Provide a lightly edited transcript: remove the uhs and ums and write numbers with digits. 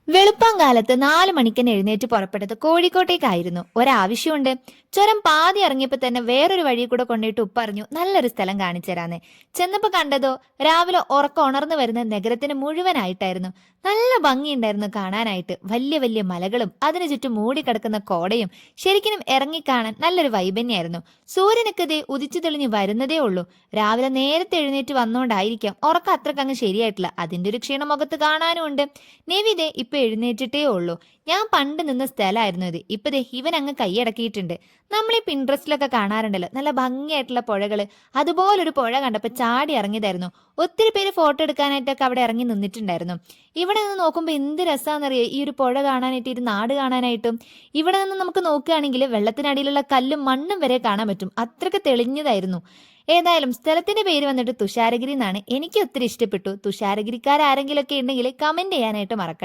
വെളുപ്പാങ്കാലത്ത് 4 മണിക്കന്നെ എഴുന്നേറ്റ് പുറപ്പെട്ടത് കോഴിക്കോട്ടേക്കായിരുന്നു. ഒരാവശ്യമുണ്ട്. ചുരം പാതി ഇറങ്ങിയപ്പോ തന്നെ വേറൊരു വഴി കൂടെ കൊണ്ടിട്ട് ഉപ്പറഞ്ഞു നല്ലൊരു സ്ഥലം കാണിച്ചു തരാന്ന്. ചെന്നപ്പോ കണ്ടതോ രാവിലെ ഉറക്കം ഉണർന്നു വരുന്ന നഗരത്തിന് മുഴുവനായിട്ടായിരുന്നു. നല്ല ഭംഗിയുണ്ടായിരുന്നു കാണാനായിട്ട്. വലിയ വലിയ മലകളും അതിനു ചുറ്റും മൂടിക്കിടക്കുന്ന കോടയും. ശരിക്കും ഇറങ്ങിക്കാണാൻ നല്ലൊരു വൈബന്യായിരുന്നു. സൂര്യനൊക്കെ ദേ ഉദിച്ചു തെളിഞ്ഞ് വരുന്നതേ ഉള്ളൂ. രാവിലെ നേരത്തെ എഴുന്നേറ്റ് വന്നോണ്ടായിരിക്കാം ഉറക്കം അത്രക്കങ്ങ് ശരിയായിട്ടില്ല. അതിന്റെ ഒരു ക്ഷീണം മുഖത്ത് കാണാനും ഉണ്ട്. നിവിതെ ഇപ്പൊ എഴുന്നേറ്റിട്ടേ ഉള്ളൂ. ഞാൻ പണ്ട് നിന്ന സ്ഥലമായിരുന്നു ഇത്. ഇപ്പൊ ദേ ഇവൻ അങ്ങ് കൈയടക്കിയിട്ടുണ്ട്. നമ്മൾ ഈ പിൻട്രസ്റ്റിലൊക്കെ കാണാറുണ്ടല്ലോ നല്ല ഭംഗിയായിട്ടുള്ള പുഴകള്. അതുപോലൊരു പുഴ കണ്ടപ്പോ ചാടി ഇറങ്ങിയതായിരുന്നു. ഒത്തിരി പേര് ഫോട്ടോ എടുക്കാനായിട്ടൊക്കെ അവിടെ ഇറങ്ങി നിന്നിട്ടുണ്ടായിരുന്നു. ഇവിടെ നിന്ന് നോക്കുമ്പോ എന്ത് രസാന്നറിയോ ഈ ഒരു പുഴ കാണാനായിട്ട്, ഈ ഒരു നാട് കാണാനായിട്ടും. ഇവിടെ നിന്ന് നമുക്ക് നോക്കുകയാണെങ്കിൽ വെള്ളത്തിനടിയിലുള്ള കല്ലും മണ്ണും വരെ കാണാൻ പറ്റും. അത്രയ്ക്ക് തെളിഞ്ഞതായിരുന്നു. ഏതായാലും സ്ഥലത്തിന്റെ പേര് വന്നിട്ട് തുഷാരഗിരി എന്നാണ്. എനിക്ക് ഒത്തിരി ഇഷ്ടപ്പെട്ടു. തുഷാരഗിരിക്കാരെങ്കിലും ഒക്കെ ഉണ്ടെങ്കിൽ കമന്റ് ചെയ്യാനായിട്ട് മറക്കണ്ട.